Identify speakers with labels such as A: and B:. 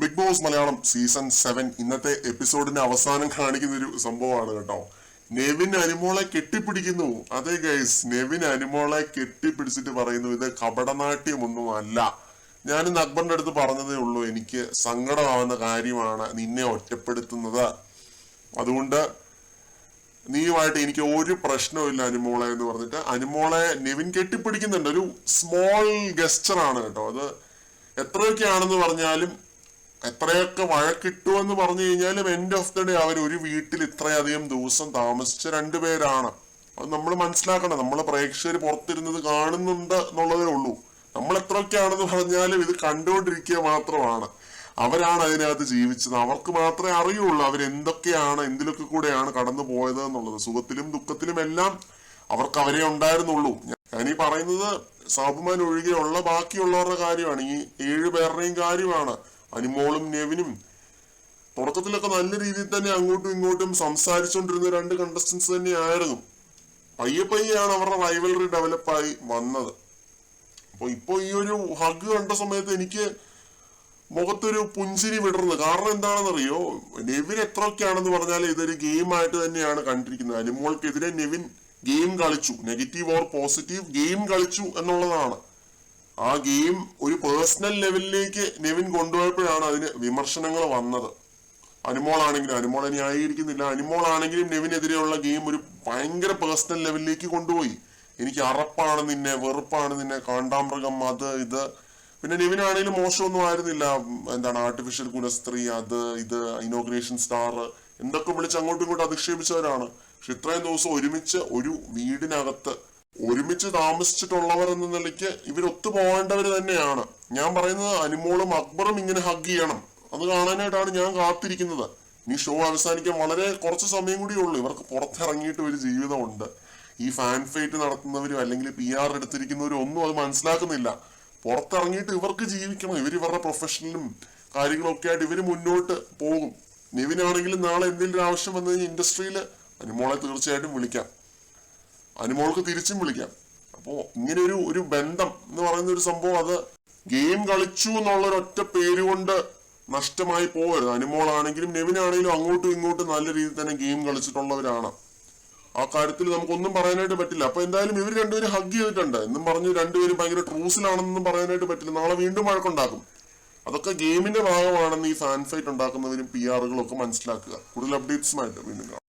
A: Big boss Malayalam season 7 ഇന്നത്തെ എപ്പിസോഡിന്റെ അവസാനം കാണിക്കുന്ന ഒരു സംഭവമാണ് കേട്ടോ. നെവിൻ അനുമോളെ കെട്ടിപ്പിടിക്കുന്നു. അതെ ഗൈസ്, നെവിൻ അനുമോളെ കെട്ടിപ്പിടിച്ചിട്ട് പറയുന്നു ഇത് കപടനാട്യമൊന്നും അല്ല. ഞാൻ അക്ബറിന്റെ അടുത്ത് പറഞ്ഞതേ ഉള്ളൂ, എനിക്ക് സങ്കടമാവുന്ന കാര്യമാണ് നിന്നെ ഒറ്റപ്പെടുത്തുന്നത്, അതുകൊണ്ട് നീയുമായിട്ട് എനിക്ക് ഒരു പ്രശ്നവും അനുമോളെ എന്ന് പറഞ്ഞിട്ട് അനുമോളെ നെവിൻ കെട്ടിപ്പിടിക്കുന്നുണ്ട്. ഒരു സ്മോൾ ഗസ്റ്ററാണ് കേട്ടോ. അത് എത്രയൊക്കെയാണെന്ന് പറഞ്ഞാലും, എത്രയൊക്കെ വഴക്കിട്ടുമെന്ന് പറഞ്ഞു കഴിഞ്ഞാലും എൻഡ് ഓഫ് ദ ഡേ അവർ ഒരു വീട്ടിൽ ഇത്രയധികം ദിവസം താമസിച്ച രണ്ടുപേരാണ്. അത് നമ്മൾ മനസ്സിലാക്കണം. നമ്മൾ പ്രേക്ഷകർ പുറത്തിരുന്നത് കാണുന്നുണ്ട് എന്നുള്ളതേ ഉള്ളൂ. നമ്മൾ എത്രയൊക്കെയാണെന്ന് പറഞ്ഞാലും ഇത് കണ്ടുകൊണ്ടിരിക്കുക മാത്രമാണ്. അവരാണ് അതിനകത്ത് ജീവിച്ചത്, അവർക്ക് മാത്രമേ അറിയുള്ളൂ അവരെന്തൊക്കെയാണ്, എന്തിലൊക്കെ കൂടെയാണ് കടന്നു പോയത് എന്നുള്ളത്. സുഖത്തിലും ദുഃഖത്തിലും എല്ലാം അവർക്ക് അവരെ ഉണ്ടായിരുന്നുള്ളൂ. ഞാനീ പറയുന്നത് സാബുമാൻ ഒഴികെയുള്ള ബാക്കിയുള്ളവരുടെ കാര്യമാണ്, ഈ 7 പേരുടെയും കാര്യമാണ്. അനുമോളും നെവിനും തുടക്കത്തിലൊക്കെ നല്ല രീതിയിൽ തന്നെ അങ്ങോട്ടും ഇങ്ങോട്ടും സംസാരിച്ചുകൊണ്ടിരുന്ന 2 കണ്ടസ്റ്റൻസ് തന്നെയായിരുന്നു. പയ്യെയാണ് അവരുടെ റൈവലറി ഡെവലപ്പായി വന്നത്. ഇപ്പൊ ഈ ഒരു ഹഗ് കണ്ട സമയത്ത് എനിക്ക് മുഖത്തൊരു പുഞ്ചിരി വിടർന്നു. കാരണം എന്താണെന്നറിയോ, നെവിൻ എത്രയൊക്കെയാണെന്ന് പറഞ്ഞാൽ ഇതൊരു ഗെയിമായിട്ട് തന്നെയാണ് കണ്ടിരിക്കുന്നത്. അനുമോൾക്കെതിരെ നെവിൻ ഗെയിം കളിച്ചു, നെഗറ്റീവ് ഓർ പോസിറ്റീവ് ഗെയിം കളിച്ചു എന്നുള്ളതാണ്. ആ ഗെയിം ഒരു പേഴ്സണൽ ലെവലിലേക്ക് നെവിൻ കൊണ്ടുപോയപ്പോഴാണ് അതിന് വിമർശനങ്ങൾ വന്നത്. അനുമോളാണെങ്കിലും, അനുമോളെ ന്യായീകരിക്കുന്നില്ല, അനുമോളാണെങ്കിലും നെവിനെതിരെയുള്ള ഗെയിം ഒരു ഭയങ്കര പേഴ്സണൽ ലെവലിലേക്ക് കൊണ്ടുപോയി. എനിക്ക് അറപ്പാണ് നിന്നെ, വെറുപ്പാണ് നിന്നെ, കാണ്ടാമൃഗം, അത് ഇത്. പിന്നെ നെവിനാണെങ്കിലും മോശമൊന്നും ആയിരുന്നില്ല. ആർട്ടിഫിഷ്യൽ കുലസ്ത്രീ, അത് ഇത്, ഇനോഗ്രേഷൻ സ്റ്റാർ, എന്തൊക്കെ വിളിച്ച് അങ്ങോട്ടും ഇങ്ങോട്ടും അധിക്ഷേപിച്ചവരാണ്. പക്ഷെ ഇത്രയും ദിവസം ഒരുമിച്ച് ഒരു വീടിനകത്ത് ഒരുമിച്ച് താമസിച്ചിട്ടുള്ളവർ എന്ന നിലയ്ക്ക് ഇവരൊത്തു പോകേണ്ടവർ തന്നെയാണ്. ഞാൻ പറയുന്നത് അനുമോളും അക്ബറും ഇങ്ങനെ ഹഗ് ചെയ്യണം, അത് കാണാനായിട്ടാണ് ഞാൻ കാത്തിരിക്കുന്നത്. ഈ ഷോ അവസാനിക്കാൻ വളരെ കുറച്ച് സമയം കൂടി ഉള്ളൂ. ഇവർക്ക് പുറത്തിറങ്ങിയിട്ട് ഒരു ജീവിതമുണ്ട്. ഈ ഫാൻ ഫൈറ്റ് നടത്തുന്നവരും അല്ലെങ്കിൽ PR എടുത്തിരിക്കുന്നവരും ഒന്നും അത് മനസ്സിലാക്കുന്നില്ല. പുറത്തിറങ്ങിയിട്ട് ഇവർക്ക് ജീവിക്കണം. ഇവരുടെ പ്രൊഫഷണലും കാര്യങ്ങളൊക്കെ ആയിട്ട് ഇവര് മുന്നോട്ട് പോകും. നെവിനാണെങ്കിലും നാളെ എന്തെങ്കിലും ആവശ്യം വന്നു കഴിഞ്ഞാൽ ഇൻഡസ്ട്രിയിൽ അനുമോളെ തീർച്ചയായിട്ടും വിളിക്കാം, അനുമോൾക്ക് തിരിച്ചും വിളിക്കാം. അപ്പോ ഇങ്ങനെ ഒരു ബന്ധം എന്ന് പറയുന്ന ഒരു സംഭവം അത് ഗെയിം കളിച്ചു എന്നുള്ള ഒറ്റ പേരുകൊണ്ട് നഷ്ടമായി പോകരുത്. അനുമോളാണെങ്കിലും നെവിനാണെങ്കിലും അങ്ങോട്ടും ഇങ്ങോട്ടും നല്ല രീതിയിൽ തന്നെ ഗെയിം കളിച്ചിട്ടുള്ളവരാണ്. ആ കാര്യത്തിൽ നമുക്കൊന്നും പറയാനായിട്ട് പറ്റില്ല. അപ്പൊ എന്തായാലും ഇവർ രണ്ടുപേരും ഹഗ് ചെയ്തിട്ടുണ്ട് എന്നും പറഞ്ഞു രണ്ടുപേരും ഭയങ്കര ട്രൂസിലാണെന്നൊന്നും പറയാനായിട്ട് പറ്റില്ല. നാളെ വീണ്ടും വഴക്കുണ്ടാക്കും. അതൊക്കെ ഗെയിമിന്റെ ഭാഗമാണെന്ന് ഈ ഫാൻ ഫൈറ്റ് ഉണ്ടാക്കുന്നവരും PR കളും ഒക്കെ മനസ്സിലാക്കുക. കൂടുതൽ അപ്ഡേറ്റ്സുമായിട്ട് വീണ്ടും കാണാം.